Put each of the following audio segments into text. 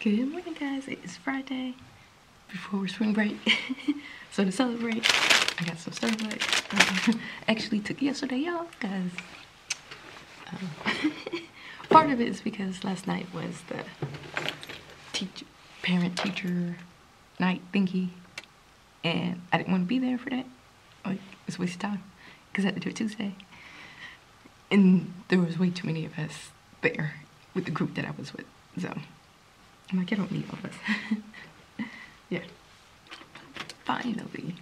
Good morning, guys. It is Friday before spring break. So to celebrate, I got some Starbucks. Actually took yesterday off because part of it is because last night was the parent-teacher night thingy, and I didn't want to be there for that. Like, it's a waste of time because I had to do it Tuesday. And there was way too many of us there with the group that I was with, so I'm like, I don't need all this. Yeah. Finally.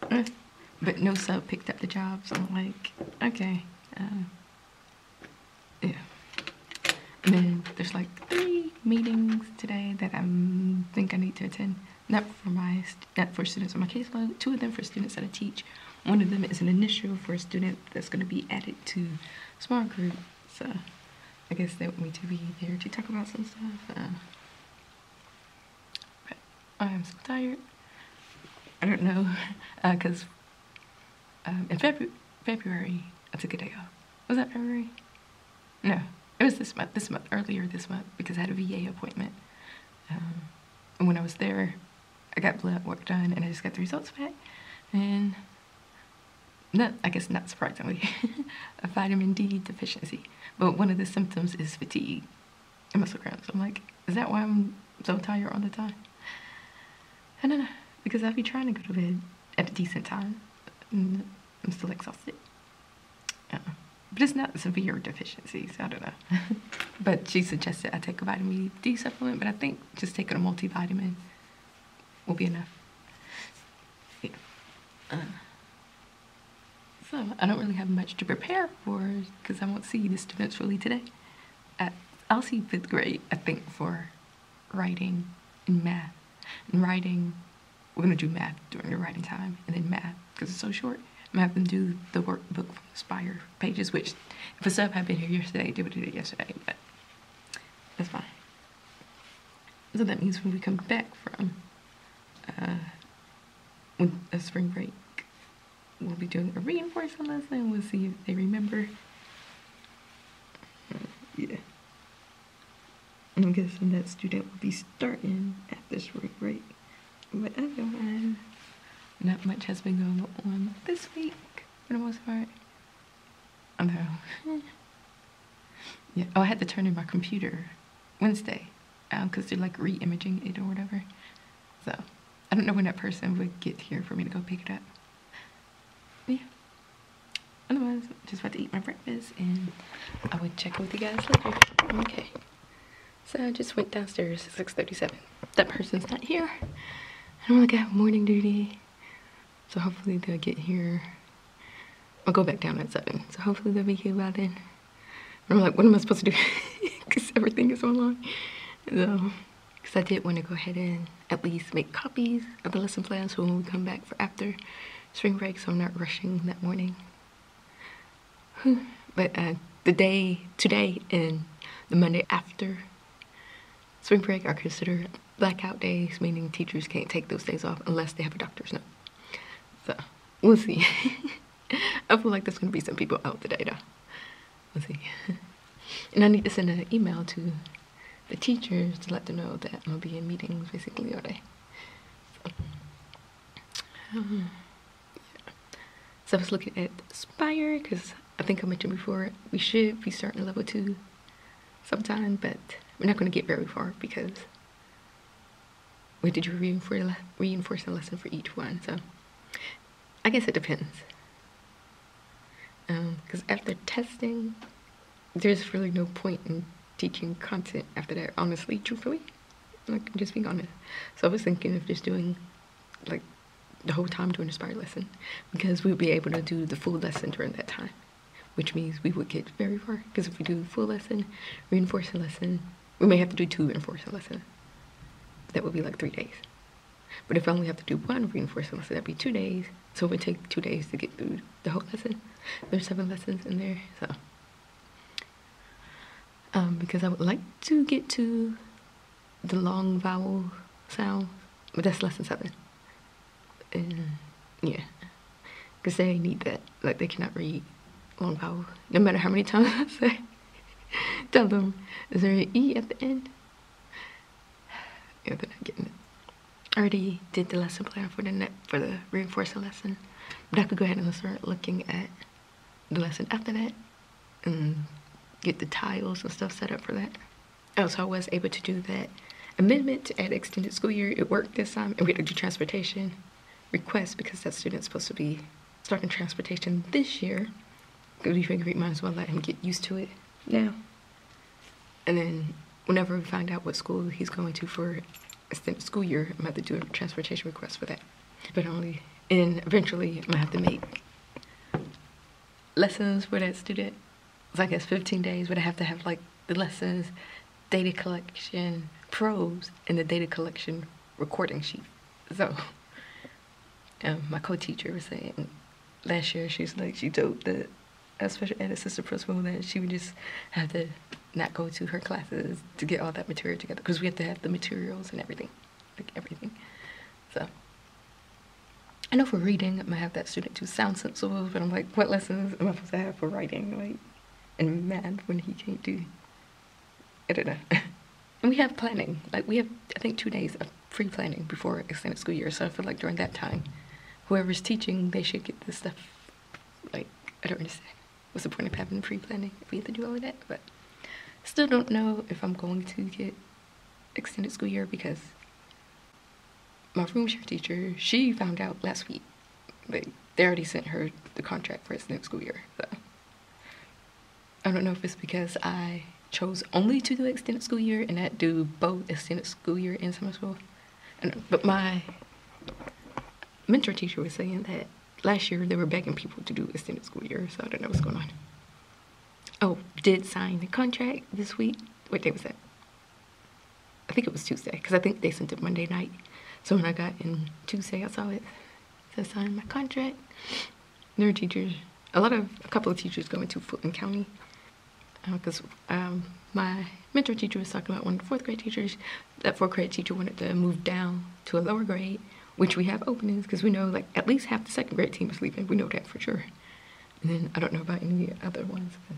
But no sub picked up the job, so I'm like, okay. Yeah. And then there's like 3 meetings today that I think I need to attend. Not for students on my caseload. 2 of them for students that I teach. One of them is an initial for a student that's going to be added to small group. So I guess they want me to be there to talk about some stuff. But I am so tired. I don't know, because in February I took a day off. Was that February? No, it was this month, earlier this month, because I had a VA appointment. And when I was there, I got blood work done and I just got the results back. And I guess not surprisingly, a vitamin D deficiency. But one of the symptoms is fatigue and muscle cramps. I'm like, is that why I'm so tired all the time? I don't know, because I'll be trying to go to bed at a decent time and I'm still exhausted. But it's not a severe deficiency, so I don't know. But she suggested I take a vitamin D supplement, but I think just taking a multivitamin will be enough. Yeah. So I don't really have much to prepare for because I won't see the students really today. I'll see 5th grade, I think, for writing and math. And writing, we're going to do math during the writing time, and then math, because it's so short, I'm going to have them do the workbook from the Spire pages, which if a sub had been here yesterday, they would have did it yesterday, but that's fine. So that means when we come back from a spring break, we'll be doing a reinforcement lesson. We'll see if they remember. Yeah. I'm guessing that student will be starting after spring break. But otherwise, not much has been going on this week for the most part. I don't know. Yeah. Oh, I had to turn in my computer Wednesday because they're like re-imaging it or whatever. So I don't know when that person would get here for me to go pick it up. Yeah. Otherwise, just about to eat my breakfast and I would check with you guys later. Okay. So I just went downstairs at 6:37. That person's not here. I don't really have morning duty. So hopefully they'll get here. I'll go back down at 7. So hopefully they'll be here by then. And I'm like, what am I supposed to do? Because everything is online. So, because I did want to go ahead and at least make copies of the lesson plan so when we come back for after spring break, so I'm not rushing that morning. But today and the Monday after spring break are considered blackout days, meaning teachers can't take those days off unless they have a doctor's note. So we'll see. I feel like there's gonna be some people out today though. We'll see. And I need to send an email to the teachers to let them know that I'm gonna be in meetings basically all day. So, yeah. So I was looking at Spire because I think I mentioned before we should be starting level 2 sometime, but we're not going to get very far because we did reinforce a lesson for each one. So I guess it depends. Because after testing, there's really no point in teaching content after that, honestly, truthfully. Like, I'm just being honest. So I was thinking of just doing like the whole time doing a Spire lesson because we'll be able to do the full lesson during that time, which means we would get very far. Because if we do full lesson, reinforce a lesson, we may have to do 2 reinforce a lesson. That would be like 3 days. But if I only have to do 1 reinforce a lesson, that'd be 2 days. So it would take 2 days to get through the whole lesson. There's 7 lessons in there, so. Because I would like to get to the long vowel sound, but that's lesson 7. And yeah, because they need that. Like, they cannot read long vowel, no matter how many times I say. Tell them, is there an E at the end? Yeah, they're not getting it. I already did the lesson plan for the reinforcing lesson, but I could go ahead and start looking at the lesson after that and get the tiles and stuff set up for that. Also, I was able to do that amendment to add extended school year. It worked this time, and we had to do transportation request because that student's supposed to be starting transportation this year. Because we figured we might as well let him get used to it now. And then whenever we find out what school he's going to for extended school year, I'm going to have to do a transportation request for that. But and eventually I'm going to have to make lessons for that student. It's like it's 15 days, but I have to have like the lessons, data collection probes, and the data collection recording sheet. So my co-teacher was saying last year, she told the special ed assistant principal that she would just have to not go to her classes to get all that material together because we have to have the materials and everything, like everything. So I know for reading, I'm gonna have that student do sound sensibles, but I'm like, what lessons am I supposed to have for writing, like, and math when he can't do? I don't know. And we have planning. Like we have, I think, 2 days of free planning before extended school year. So I feel like during that time, whoever's teaching, they should get this stuff. Like, I don't understand. What's the point of having pre-planning if we have to do all of that? But still don't know if I'm going to get extended school year because my room share teacher, she found out last week. They already sent her the contract for extended school year. So I don't know if it's because I chose only to do extended school year and not do both extended school year and summer school. But my mentor teacher was saying that last year they were begging people to do extended school year, so I don't know what's going on. Oh, did sign the contract this week. What day was that? I think it was Tuesday, because I think they sent it Monday night. So when I got in Tuesday, I saw it. So I signed my contract. There were teachers, a couple of teachers going to Fulton County. Because my mentor teacher was talking about one of the 4th grade teachers. That 4th grade teacher wanted to move down to a lower grade, which we have openings because we know like at least half the 2nd grade team is leaving. We know that for sure. And then I don't know about any other ones. But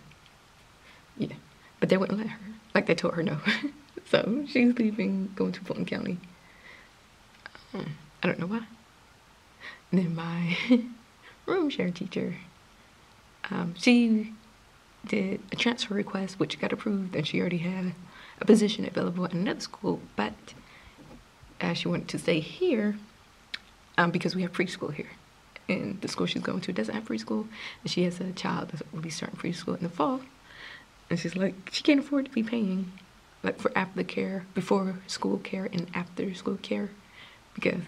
yeah, but they wouldn't let her. Like they told her no. So she's leaving, going to Fulton County. I don't know why. And then my room share teacher, she did a transfer request, which got approved, and she already had a position available at another school, but she wanted to stay here because we have preschool here. And the school she's going to doesn't have preschool, and she has a child that will be starting preschool in the fall. And she's like, she can't afford to be paying like for after care, before school care and after school care, because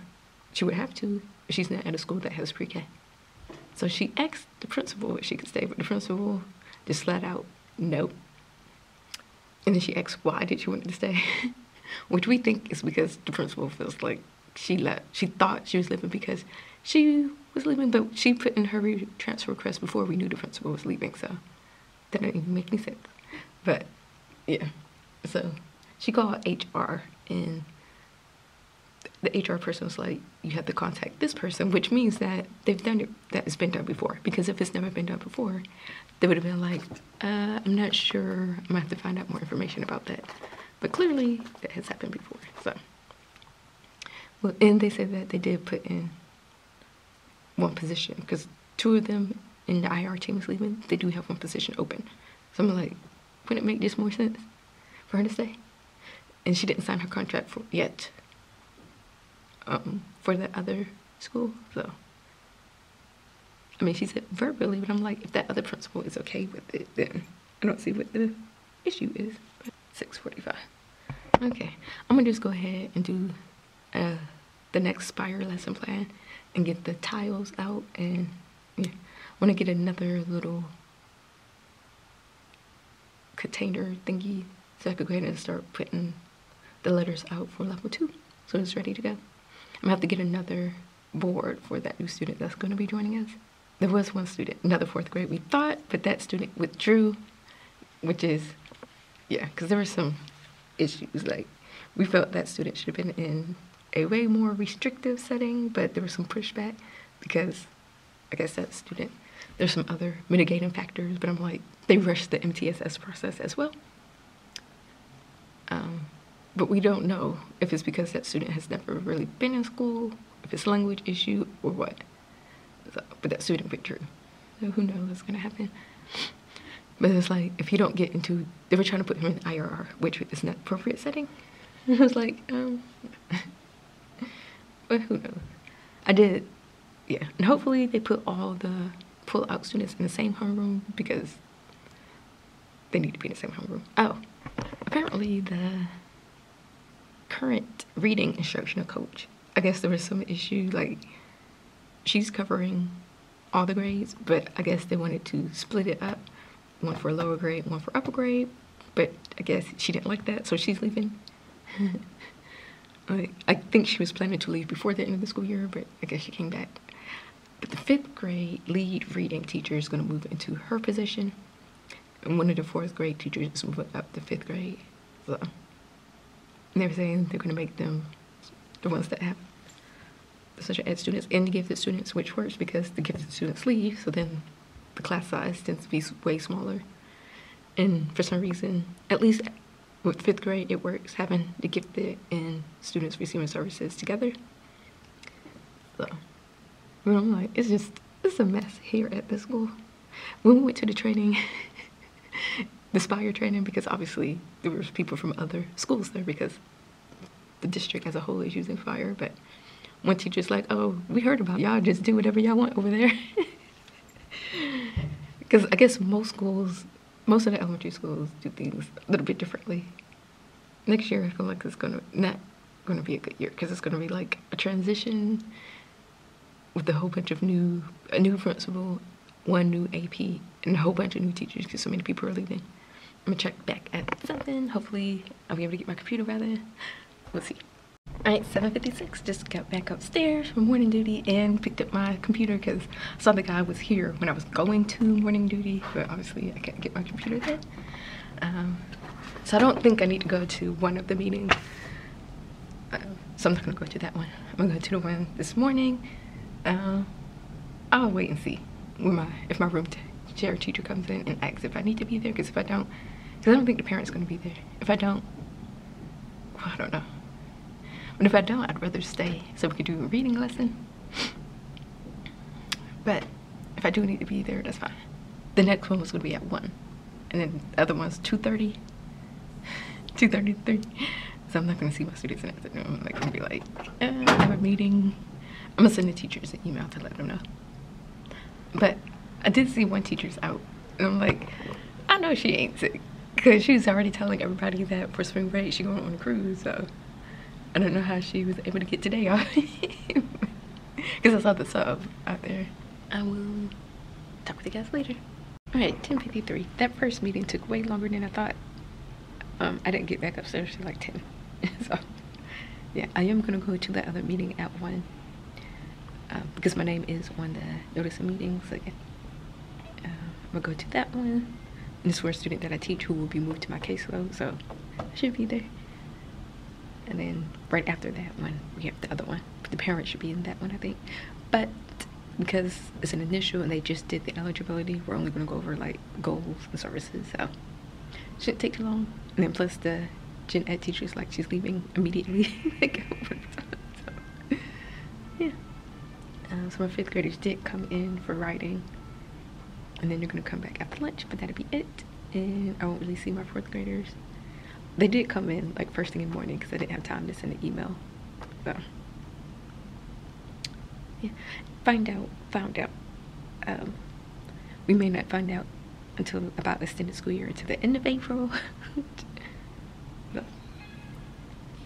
she would have to if she's not at a school that has pre-K. So she asked the principal if she could stay, but the principal just flat out no. And then she asked why did she want to stay, which we think is because the principal feels like she left. She thought she was leaving because she was leaving, but she put in her transfer request before we knew the principal was leaving, so that didn't even make any sense. But yeah, so she called HR, and the HR person was like, you have to contact this person, which means that they've done it, that it's been done before. Because if it's never been done before, they would have been like, I'm not sure, I'm gonna have to find out more information about that. But clearly that has happened before, so. Well, and they said that they did put in one position, because 2 of them in the IR team is leaving, they do have one position open. So I'm like, wouldn't it make this more sense for her to stay? And she didn't sign her contract yet for the other school, so. I mean, she said verbally, but I'm like, if that other principal is okay with it, then I don't see what the issue is. 6:45. Okay, I'm gonna just go ahead and do the next Spire lesson plan and get the tiles out, and yeah, I want to get another little container thingy so I could go ahead and start putting the letters out for level 2, so it's ready to go. I'm gonna have to get another board for that new student that's going to be joining us. There was one student, another 4th grade, we thought, but that student withdrew, which is, yeah, because there were some issues. Like, we felt that student should have been in a way more restrictive setting, but there was some pushback because, I guess that student, there's some other mitigating factors, but I'm like, they rushed the MTSS process as well. But we don't know if it's because that student has never really been in school, if it's a language issue, or what. So, but that student went through. So who knows what's gonna happen. But it's like, if you don't get into, they were trying to put him in IRR, which is not appropriate setting. I was like, but who knows? I did, yeah. And hopefully they put all the pull-out students in the same homeroom because they need to be in the same homeroom. Oh, apparently the current reading instructional coach, I guess there was some issue, like she's covering all the grades, but I guess they wanted to split it up, one for lower grade, one for upper grade, but I guess she didn't like that, so she's leaving. I think she was planning to leave before the end of the school year, but I guess she came back. But the 5th grade lead reading teacher is going to move into her position, and one of the 4th grade teachers is moving up to 5th grade. So they're saying they're going to make them the ones that have the special ed students and the gifted students, which works because the gifted students leave, so then the class size tends to be way smaller. And for some reason, at least with 5th grade, it works having the gifted and students receiving services together. So, but I'm like, it's a mess here at the school. When we went to the training, the Spire training, because obviously there was people from other schools there because the district as a whole is using Fire, but one teacher's like, oh, we heard about y'all, just do whatever y'all want over there. Because I guess most of the elementary schools do things a little bit differently. Next year, I feel like it's not gonna be a good year because it's gonna be like a transition with a whole bunch of a new principal, one new AP, and a whole bunch of new teachers because so many people are leaving. I'm gonna check back at 7. Hopefully, I'll be able to get my computer by then. We'll see. All right, 7:56. Just got back upstairs from morning duty and picked up my computer because I saw the guy was here when I was going to morning duty, but obviously I can't get my computer there. So I don't think I need to go to one of the meetings. So I'm not gonna go to that one. I'm gonna go to the one this morning. I'll wait and see if my room chair teacher comes in and asks if I need to be there, because I don't think the parent's gonna be there. If I don't, well, I don't know. But if I don't, I'd rather stay so we could do a reading lesson. But if I do need to be there, that's fine. The next one was going to be at 1. And then the other one's 2:30. 2:30 to 3. So I'm not going to see my students in the afternoon. I'm like, going to be like, I have a meeting. I'm going to send the teachers an email to let them know. But I did see one teacher's out. And I'm like, I know she ain't sick. Because she was already telling everybody that for spring break, she's going on a cruise, so I don't know how she was able to get today off. Because I saw the sub out there. I will talk with you guys later. Alright, 10:53. That first meeting took way longer than I thought. I didn't get back upstairs till like 10. So, yeah, I am going to go to the other meeting at 1. Because my name is on the notice of meetings. So, yeah. I'm going to go to that one. And this is for a student that I teach who will be moved to my caseload, so I should be there. And then right after that one, we have the other one. But the parents should be in that one, I think. But because it's an initial and they just did the eligibility, we're only going to go over like goals and services, so it shouldn't take too long. And then plus the gen ed teacher is like she's leaving immediately. So, yeah. So my 5th graders did come in for writing. And then they're going to come back after lunch, but that'll be it. And I won't really see my 4th graders. They did come in like first thing in the morning because I didn't have time to send an email. So, yeah. Found out. We may not find out until about the extended school year to the end of April.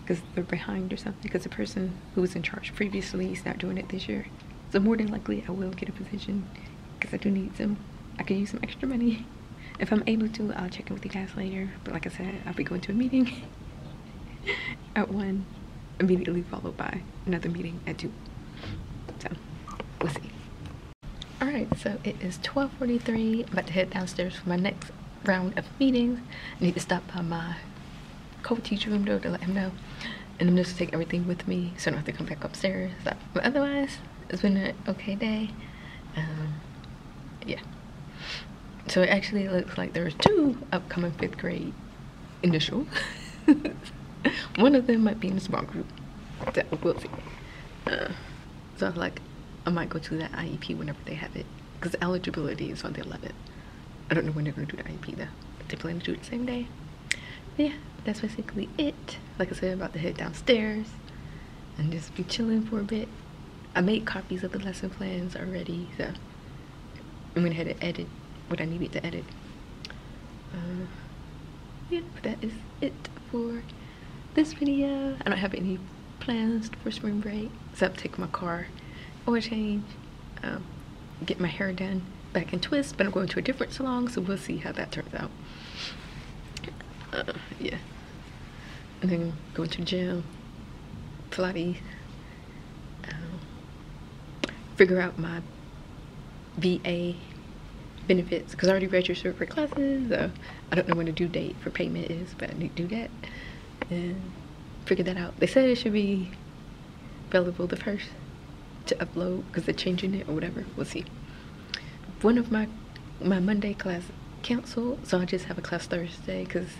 Because they're behind or something. Because the person who was in charge previously is not doing it this year. So more than likely I will get a position because I do need I could use some extra money. If I'm able to, I'll check in with you guys later. But like I said, I'll be going to a meeting at 1, immediately followed by another meeting at 2. So, we'll see. Alright, so it is 12:43. I'm about to head downstairs for my next round of meetings. I need to stop by my co-teacher room though to let him know. And I'm just take everything with me so I don't have to come back upstairs. So, but otherwise, it's been an okay day. Yeah. So it actually looks like there's 2 upcoming 5th grade initials. One of them might be in a small group. So we'll see. So like, I might go to that IEP whenever they have it, because eligibility is on the 11th. I don't know when they're going to do the IEP though, but they plan to do it the same day. But yeah, that's basically it. Like I said, I'm about to head downstairs and just be chilling for a bit. I made copies of the lesson plans already, so I'm gonna head and edit what I needed to edit. Yeah, but that is it for this video. I don't have any plans for spring break except take my car, oil change, get my hair done back in twist, but I'm going to a different salon, so we'll see how that turns out. Yeah, and then going to the gym, Pilates, figure out my VA benefits, because I already registered for classes, so I don't know when the due date for payment is, but I need to do that and figure that out. They said it should be available the 1st to upload because they're changing it or whatever. We'll see. One of my Monday class canceled, so I just have a class Thursday because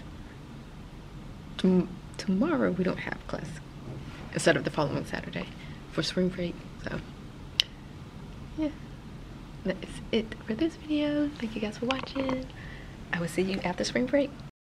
tomorrow we don't have class instead of the following Saturday for spring break. So yeah, that is it for this video. Thank you guys for watching. I will see you after spring break.